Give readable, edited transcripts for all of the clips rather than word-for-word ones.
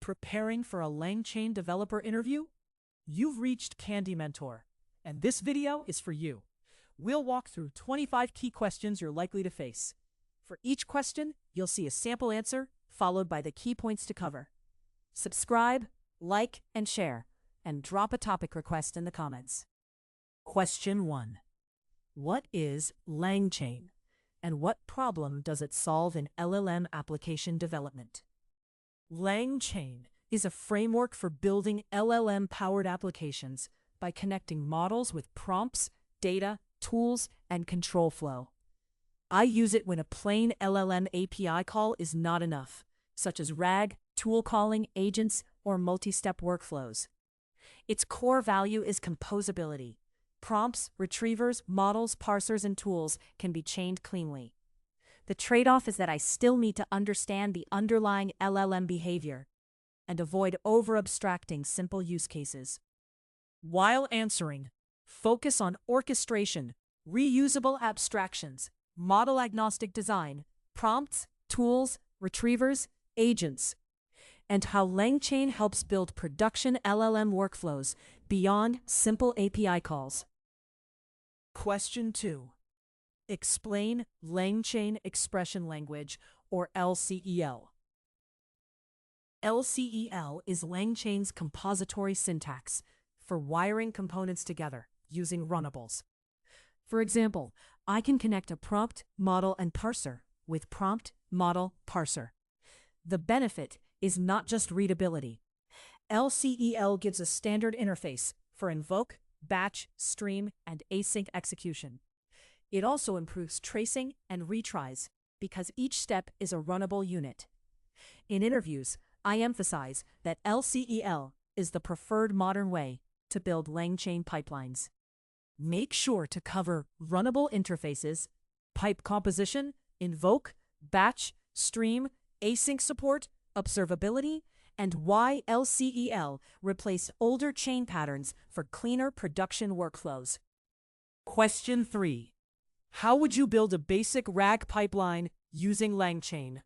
Preparing for a LangChain developer interview? You've reached Candy Mentor, and this video is for you. We'll walk through 25 key questions you're likely to face. For each question, you'll see a sample answer followed by the key points to cover. Subscribe, like, and share, and drop a topic request in the comments. Question 1. What is LangChain, and what problem does it solve in LLM application development? LangChain is a framework for building LLM-powered applications by connecting models with prompts, data, tools, and control flow. I use it when a plain LLM API call is not enough, such as RAG, tool calling, agents, or multi-step workflows. Its core value is composability. Prompts, retrievers, models, parsers, and tools can be chained cleanly. The trade-off is that I still need to understand the underlying LLM behavior and avoid over-abstracting simple use cases. While answering, focus on orchestration, reusable abstractions, model-agnostic design, prompts, tools, retrievers, agents, and how LangChain helps build production LLM workflows beyond simple API calls. Question 2. Explain LangChain Expression Language, or LCEL. LCEL is LangChain's compository syntax for wiring components together using runnables. For example, I can connect a prompt, model, and parser with prompt, model, parser. The benefit is not just readability. LCEL gives a standard interface for invoke, batch, stream, and async execution. It also improves tracing and retries because each step is a runnable unit. In interviews, I emphasize that LCEL is the preferred modern way to build LangChain pipelines. Make sure to cover runnable interfaces, pipe composition, invoke, batch, stream, async support, observability, and why LCEL replaced older chain patterns for cleaner production workflows. Question 3. How would you build a basic RAG pipeline using LangChain?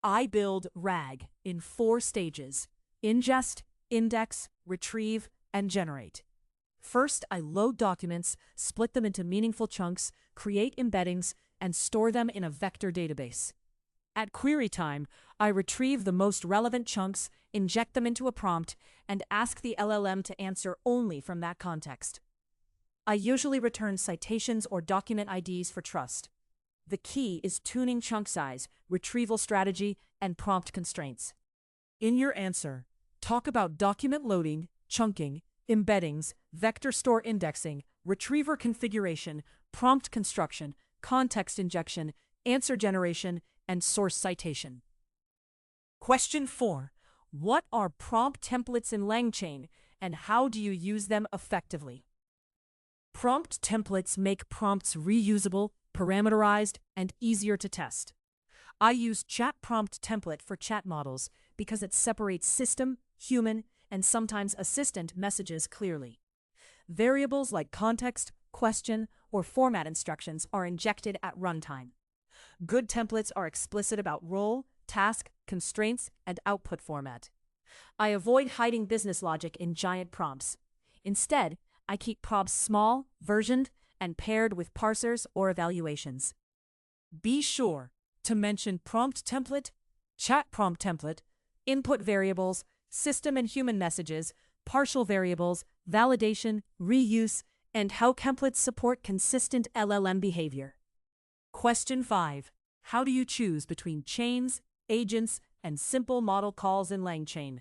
I build RAG in 4 stages: ingest, index, retrieve, and generate. First, I load documents, split them into meaningful chunks, create embeddings, and store them in a vector database. At query time, I retrieve the most relevant chunks, inject them into a prompt, and ask the LLM to answer only from that context. I usually return citations or document IDs for trust. The key is tuning chunk size, retrieval strategy, and prompt constraints. In your answer, talk about document loading, chunking, embeddings, vector store indexing, retriever configuration, prompt construction, context injection, answer generation, and source citation. Question 4. What are prompt templates in LangChain, and how do you use them effectively? Prompt templates make prompts reusable, parameterized, and easier to test. I use Chat Prompt Template for chat models because it separates system, human, and sometimes assistant messages clearly. Variables like context, question, or format instructions are injected at runtime. Good templates are explicit about role, task, constraints, and output format. I avoid hiding business logic in giant prompts. Instead, I keep prompts small, versioned, and paired with parsers or evaluations. Be sure to mention prompt template, chat prompt template, input variables, system and human messages, partial variables, validation, reuse, and how templates support consistent LLM behavior. Question 5. How do you choose between chains, agents, and simple model calls in LangChain?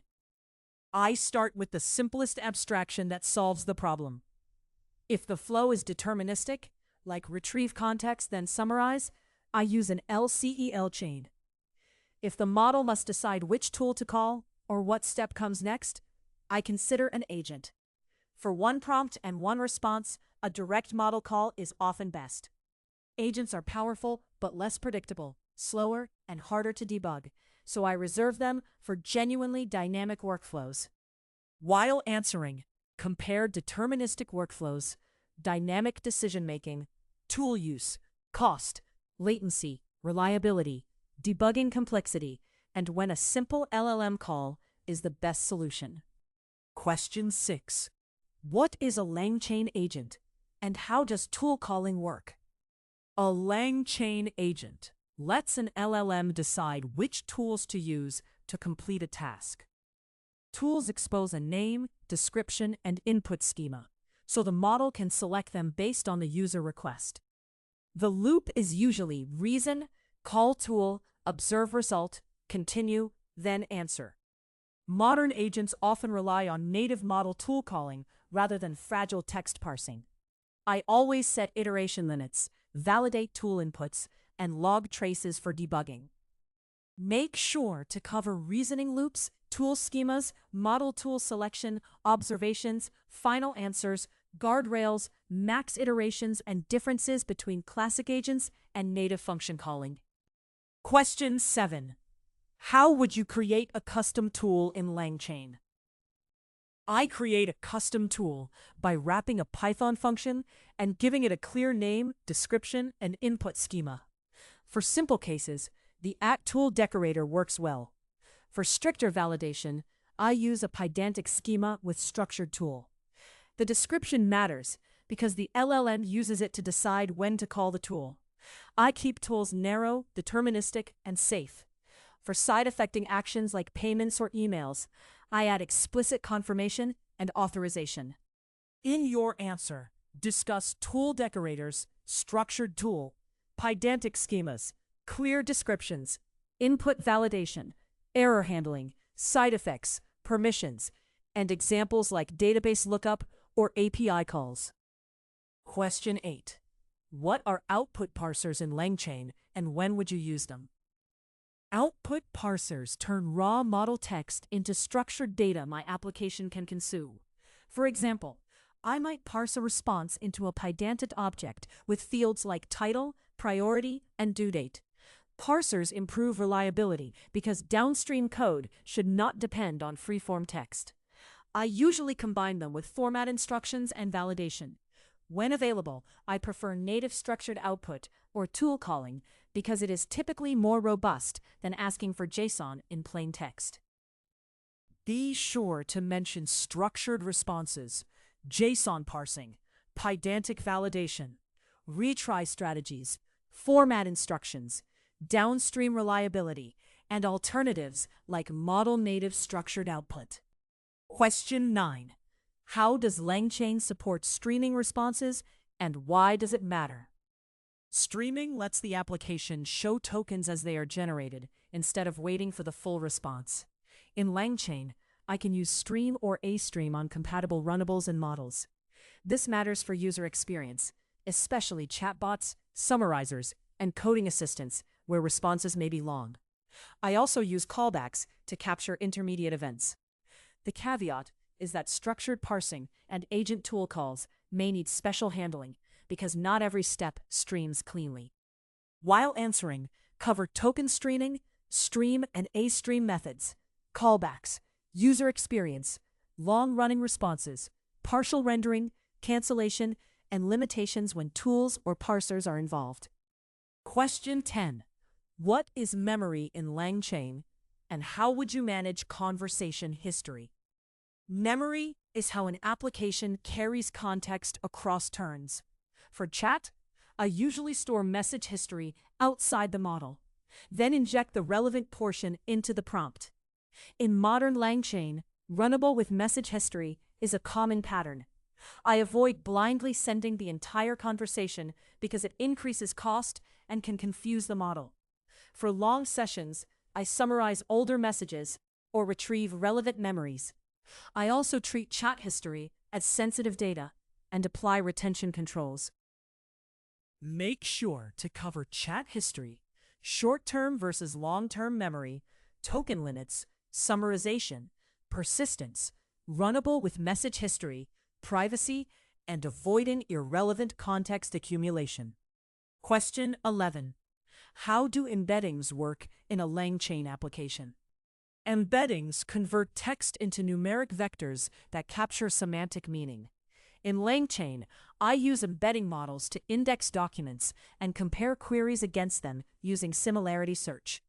I start with the simplest abstraction that solves the problem. If the flow is deterministic, like retrieve context then summarize, I use an LCEL chain. If the model must decide which tool to call or what step comes next, I consider an agent. For one prompt and one response, a direct model call is often best. Agents are powerful but less predictable, slower, and harder to debug, so I reserve them for genuinely dynamic workflows. While answering, compare deterministic workflows, dynamic decision-making, tool use, cost, latency, reliability, debugging complexity, and when a simple LLM call is the best solution. Question 6. What is a LangChain agent, and how does tool calling work? A LangChain agent lets an LLM decide which tools to use to complete a task. Tools expose a name, description, and input schema, so the model can select them based on the user request. The loop is usually reason, call tool, observe result, continue, then answer. Modern agents often rely on native model tool calling rather than fragile text parsing. I always set iteration limits, validate tool inputs, and log traces for debugging. Make sure to cover reasoning loops, tool schemas, model tool selection, observations, final answers, guardrails, max iterations, and differences between classic agents and native function calling. Question 7. How would you create a custom tool in LangChain? I create a custom tool by wrapping a Python function and giving it a clear name, description, and input schema. For simple cases, the @tool decorator works well. For stricter validation, I use a pedantic schema with structured tool. The description matters because the LLM uses it to decide when to call the tool. I keep tools narrow, deterministic, and safe. For side-affecting actions like payments or emails, I add explicit confirmation and authorization. In your answer, discuss tool decorators, structured tool, pedantic schemas, clear descriptions, input validation, error handling, side effects, permissions, and examples like database lookup or API calls. Question 8. What are output parsers in LangChain, and when would you use them? Output parsers turn raw model text into structured data my application can consume. For example, I might parse a response into a pedantic object with fields like title, priority, and due date. Parsers improve reliability because downstream code should not depend on free-form text. I usually combine them with format instructions and validation. When available, I prefer native structured output or tool calling because it is typically more robust than asking for JSON in plain text. Be sure to mention structured responses, JSON parsing, pedantic validation, retry strategies, format instructions, downstream reliability, and alternatives like model-native structured output. Question 9. How does LangChain support streaming responses, and why does it matter? Streaming lets the application show tokens as they are generated instead of waiting for the full response. In LangChain, I can use stream or astream on compatible runnables and models. This matters for user experience, especially chatbots, summarizers, and coding assistants where responses may be long. I also use callbacks to capture intermediate events. The caveat is that structured parsing and agent tool calls may need special handling because not every step streams cleanly. While answering, cover token streaming, stream and astream methods, callbacks, user experience, long-running responses, partial rendering, cancellation, and limitations when tools or parsers are involved. Question 10. What is memory in LangChain, and how would you manage conversation history? Memory is how an application carries context across turns. For chat, I usually store message history outside the model, then inject the relevant portion into the prompt. In modern LangChain, runnable with message history is a common pattern. I avoid blindly sending the entire conversation because it increases cost and can confuse the model. For long sessions, I summarize older messages or retrieve relevant memories. I also treat chat history as sensitive data and apply retention controls. Make sure to cover chat history, short-term versus long-term memory, token limits, summarization, persistence, runnable with message history, privacy, and avoiding irrelevant context accumulation. Question 11. How do embeddings work in a LangChain application? Embeddings convert text into numeric vectors that capture semantic meaning. In LangChain, I use embedding models to index documents and compare queries against them using similarity search.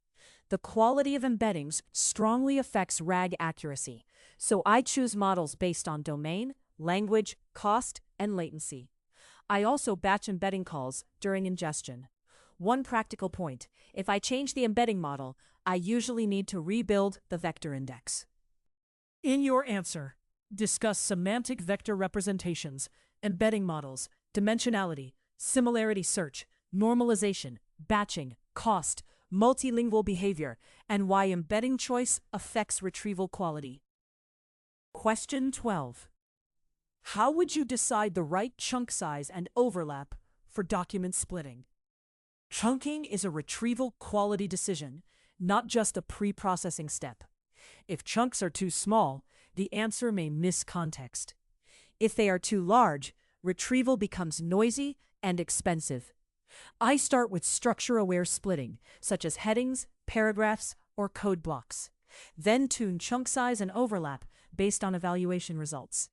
The quality of embeddings strongly affects RAG accuracy, so I choose models based on domain, language, cost, and latency. I also batch embedding calls during ingestion. One practical point: if I change the embedding model, I usually need to rebuild the vector index. In your answer, discuss semantic vector representations, embedding models, dimensionality, similarity search, normalization, batching, cost, multilingual behavior, and why embedding choice affects retrieval quality. Question 12. How would you decide the right chunk size and overlap for document splitting? Chunking is a retrieval quality decision, not just a pre-processing step. If chunks are too small, the answer may miss context. If they are too large, retrieval becomes noisy and expensive. I start with structure-aware splitting, such as headings, paragraphs, or code blocks. Then tune chunk size and overlap based on evaluation results.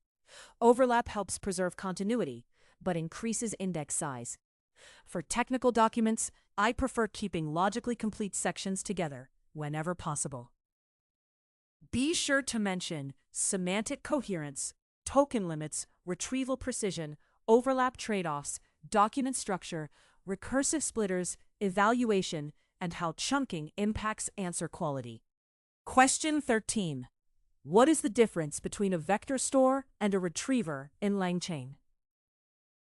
Overlap helps preserve continuity, but increases index size. For technical documents, I prefer keeping logically complete sections together whenever possible. Be sure to mention semantic coherence, token limits, retrieval precision, overlap trade-offs, document structure, recursive splitters, evaluation, and how chunking impacts answer quality. Question 13. What is the difference between a vector store and a retriever in LangChain?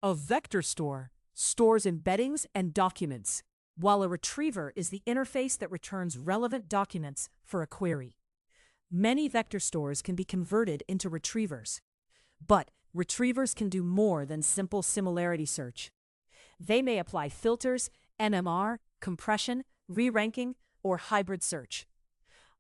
A vector store stores embeddings and documents, while a retriever is the interface that returns relevant documents for a query. Many vector stores can be converted into retrievers, but retrievers can do more than simple similarity search. They may apply filters, NMR, compression, re-ranking, or hybrid search.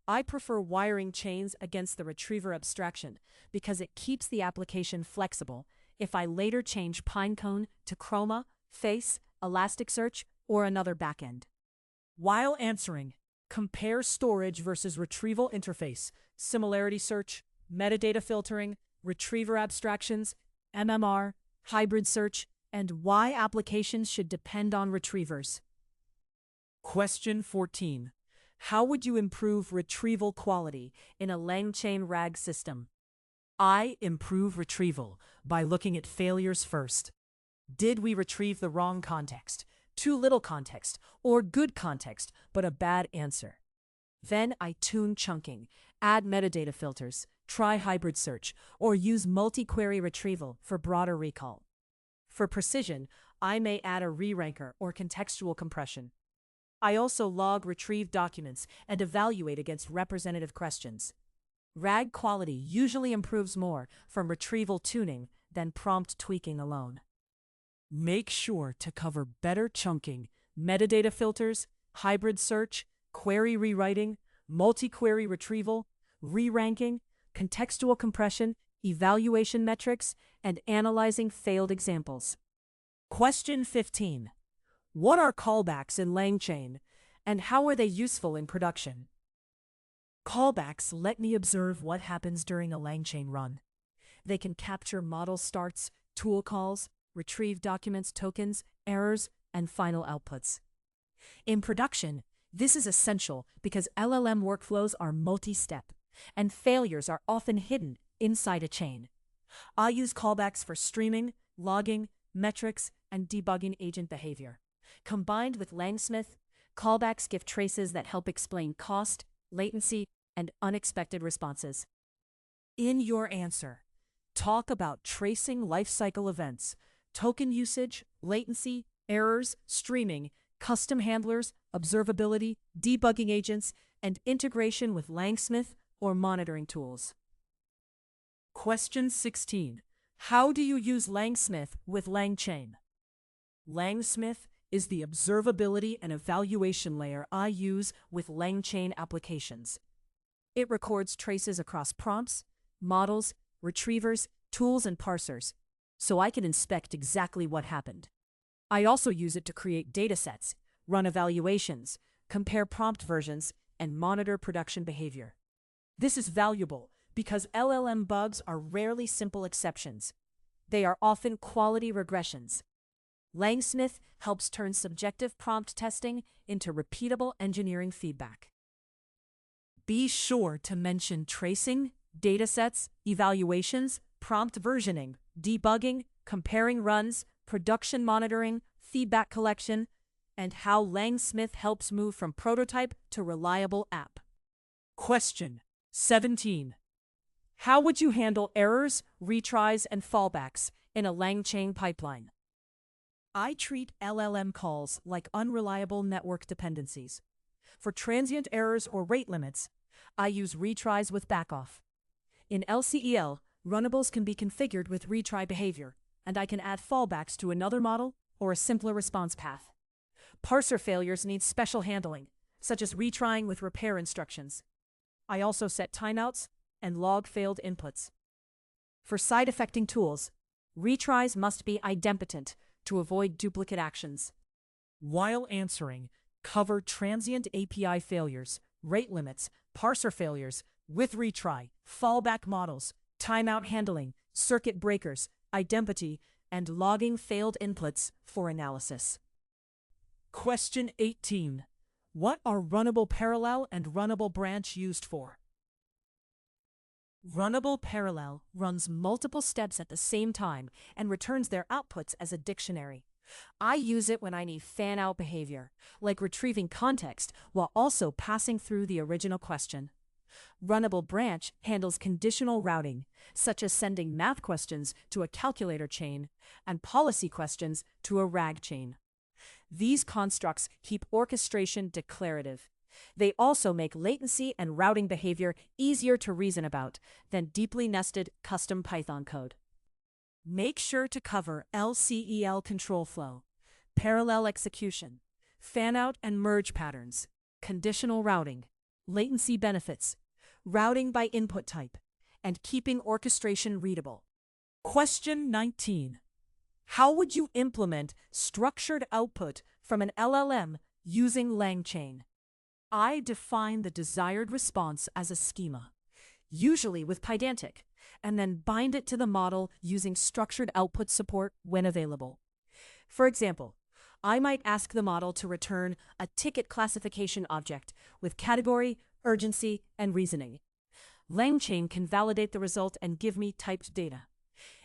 I prefer wiring chains against the retriever abstraction because it keeps the application flexible if I later change Pinecone to Chroma, Face, Elasticsearch, or another backend. While answering, compare storage versus retrieval interface, similarity search, metadata filtering, retriever abstractions, MMR, hybrid search, and why applications should depend on retrievers. Question 14. How would you improve retrieval quality in a LangChain RAG system? I improve retrieval by looking at failures first. Did we retrieve the wrong context, too little context, or good context, but a bad answer? Then I tune chunking, add metadata filters, try hybrid search, or use multi-query retrieval for broader recall. For precision, I may add a re-ranker or contextual compression. I also log retrieved documents and evaluate against representative questions. RAG quality usually improves more from retrieval tuning than prompt tweaking alone. Make sure to cover better chunking, metadata filters, hybrid search, query rewriting, multi-query retrieval, re-ranking, contextual compression, evaluation metrics, and analyzing failed examples. Question 15. What are callbacks in LangChain, and how are they useful in production? Callbacks let me observe what happens during a LangChain run. They can capture model starts, tool calls, retrieve documents, tokens, errors, and final outputs. In production, this is essential because LLM workflows are multi-step, and failures are often hidden inside a chain. I use callbacks for streaming, logging, metrics, and debugging agent behavior. Combined with LangSmith, callbacks give traces that help explain cost, latency, and unexpected responses. In your answer, talk about tracing lifecycle events, token usage, latency, errors, streaming, custom handlers, observability, debugging agents, and integration with LangSmith or monitoring tools. Question 16. How do you use LangSmith with LangChain? LangSmith is the observability and evaluation layer I use with LangChain applications. It records traces across prompts, models, retrievers, tools, and parsers, so I can inspect exactly what happened. I also use it to create datasets, run evaluations, compare prompt versions, and monitor production behavior. This is valuable because LLM bugs are rarely simple exceptions. They are often quality regressions. LangSmith helps turn subjective prompt testing into repeatable engineering feedback. Be sure to mention tracing, datasets, evaluations, prompt versioning, debugging, comparing runs, production monitoring, feedback collection, and how LangSmith helps move from prototype to reliable app. Question 17. How would you handle errors, retries, and fallbacks in a LangChain pipeline? I treat LLM calls like unreliable network dependencies. For transient errors or rate limits, I use retries with backoff. In LCEL, runnables can be configured with retry behavior, and I can add fallbacks to another model or a simpler response path. Parser failures need special handling, such as retrying with repair instructions. I also set timeouts and log failed inputs. For side-effecting tools, retries must be idempotent to avoid duplicate actions. While answering, cover transient API failures, rate limits, parser failures, with retry, fallback models, timeout handling, circuit breakers, idempotity, and logging failed inputs for analysis. Question 18. What are RunnableParallel and RunnableBranch used for? RunnableParallel runs multiple steps at the same time and returns their outputs as a dictionary. I use it when I need fan-out behavior, like retrieving context while also passing through the original question. RunnableBranch handles conditional routing, such as sending math questions to a calculator chain and policy questions to a RAG chain. These constructs keep orchestration declarative. They also make latency and routing behavior easier to reason about than deeply nested custom Python code. Make sure to cover LCEL control flow, parallel execution, fan-out and merge patterns, conditional routing, latency benefits, routing by input type, and keeping orchestration readable. Question 19. How would you implement structured output from an LLM using LangChain? I define the desired response as a schema, usually with Pydantic, and then bind it to the model using structured output support when available. For example, I might ask the model to return a ticket classification object with category, urgency, and reasoning. LangChain can validate the result and give me typed data.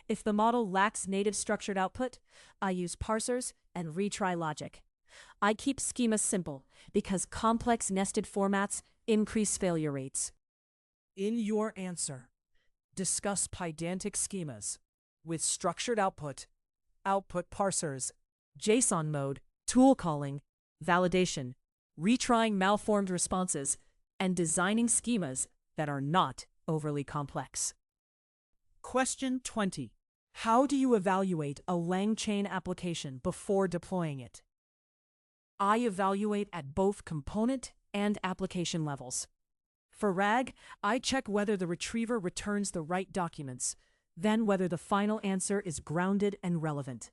If the model lacks native structured output, I use parsers and retry logic. I keep schemas simple because complex nested formats increase failure rates. In your answer, discuss Pydantic schemas with structured output, output parsers, JSON mode, tool calling, validation, retrying malformed responses, and designing schemas that are not overly complex. Question 20. How do you evaluate a LangChain application before deploying it? I evaluate at both component and application levels. For RAG, I check whether the retriever returns the right documents, then whether the final answer is grounded and relevant.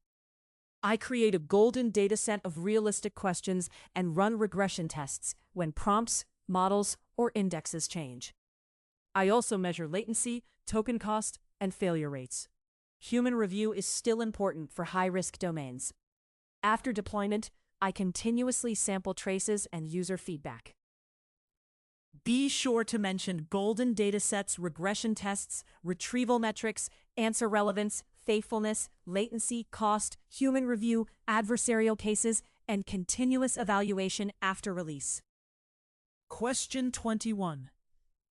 I create a golden dataset of realistic questions and run regression tests when prompts, models, or indexes change. I also measure latency, token cost, and failure rates. Human review is still important for high-risk domains. After deployment, I continuously sample traces and user feedback. Be sure to mention golden datasets, regression tests, retrieval metrics, answer relevance, faithfulness, latency, cost, human review, adversarial cases, and continuous evaluation after release. Question 21.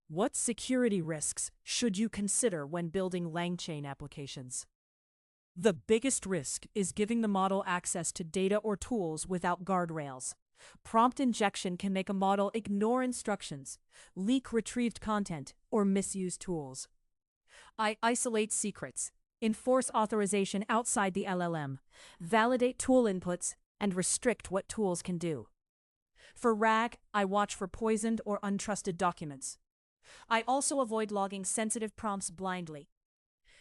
What security risks should you consider when building LangChain applications? The biggest risk is giving the model access to data or tools without guardrails. Prompt injection can make a model ignore instructions, leak retrieved content, or misuse tools. I isolate secrets, enforce authorization outside the LLM, validate tool inputs, and restrict what tools can do. For RAG, I watch for poisoned or untrusted documents. I also avoid logging sensitive prompts blindly.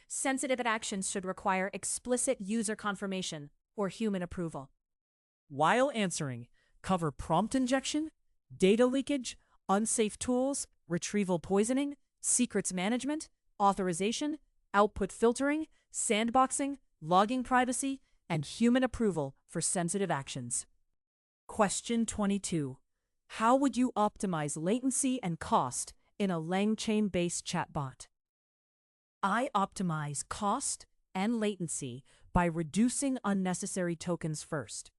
Sensitive actions should require explicit user confirmation or human approval. While answering, cover prompt injection, data leakage, unsafe tools, retrieval poisoning, secrets management, authorization, output filtering, sandboxing, logging privacy, and human approval for sensitive actions. Question 22. How would you optimize latency and cost in a LangChain-based chatbot? I optimize cost and latency by reducing unnecessary tokens first.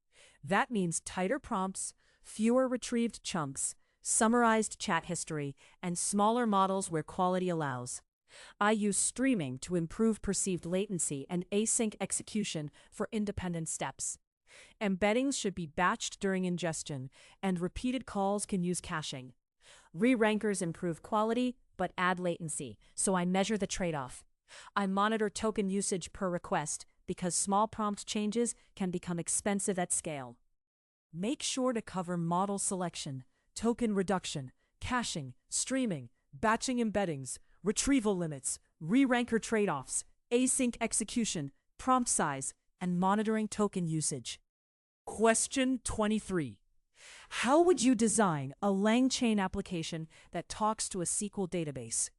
That means tighter prompts, fewer retrieved chunks, summarized chat history, and smaller models where quality allows. I use streaming to improve perceived latency and async execution for independent steps. Embeddings should be batched during ingestion, and repeated calls can use caching. Re-rankers improve quality, but add latency, so I measure the trade-off. I monitor token usage per request because small prompt changes can become expensive at scale. Make sure to cover model selection, token reduction, caching, streaming, batching embeddings, retrieval limits, re-ranker trade-offs, async execution, prompt size, and monitoring token usage. Question 23. How would you design a LangChain application that talks to a SQL database?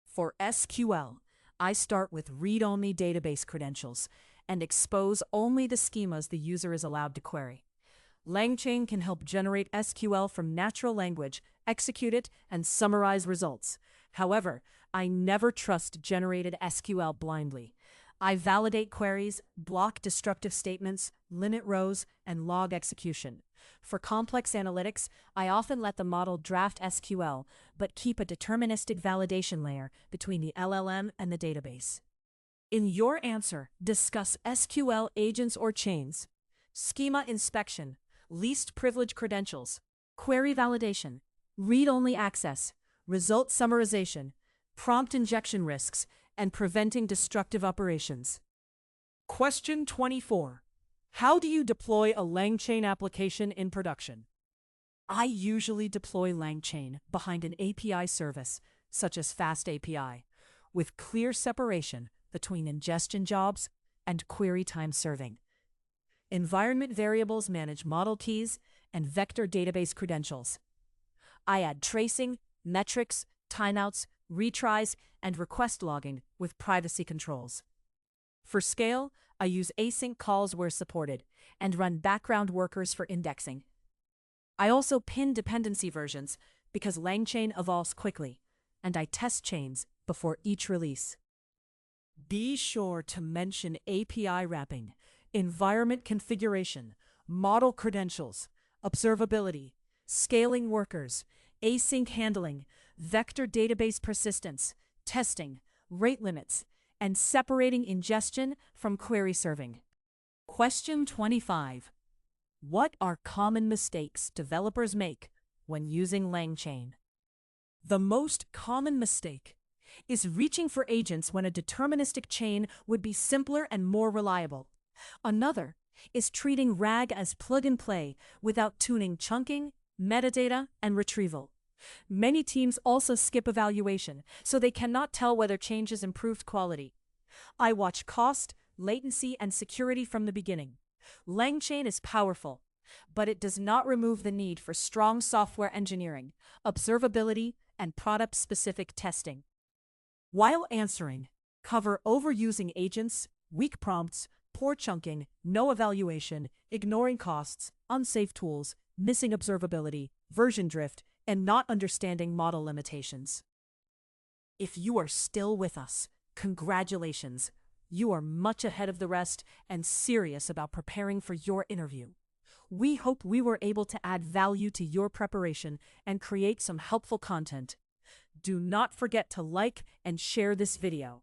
For SQL, I start with read-only database credentials and expose only the schemas the user is allowed to query. LangChain can help generate SQL from natural language, execute it, and summarize results. However, I never trust generated SQL blindly. I validate queries, block destructive statements, limit rows, and log execution. For complex analytics, I often let the model draft SQL, but keep a deterministic validation layer between the LLM and the database. In your answer, discuss SQL agents or chains, schema inspection, least privilege credentials, query validation, read-only access, result summarization, prompt injection risks, and preventing destructive operations. Question 24. How do you deploy a LangChain application in production? I usually deploy LangChain behind an API service, such as Fast API, with clear separation between ingestion jobs and query time serving. Environment variables manage model keys and vector database credentials. I add tracing, metrics, timeouts, retries, and request logging with privacy controls. For scale, I use async calls where supported and run background workers for indexing. I also pin dependency versions because LangChain evolves quickly, and I test chains before each release. Be sure to mention API wrapping, environment configuration, model credentials, observability, scaling workers, async handling, vector database persistence, testing, rate limits, and separating ingestion from query serving. Question 25. What are common mistakes developers make when using LangChain? The most common mistake is reaching for agents when a deterministic chain would be simpler and more reliable. Another is treating RAG as plug-and-play without tuning chunking, metadata, and retrieval. Many teams also skip evaluation, so they cannot tell whether changes improved quality. I watch cost, latency, and security from the beginning. LangChain is powerful, but it does not remove the need for strong software engineering, observability, and product-specific testing. While answering, cover overusing agents, weak prompts, poor chunking, no evaluation, ignoring costs, unsafe tools, missing observability, version drift, and not understanding model limitations. If you are still with us, congratulations. You are much ahead of the rest and serious about preparing for your interview. We hope we were able to add value to your preparation and create some helpful content. Do not forget to like and share this video.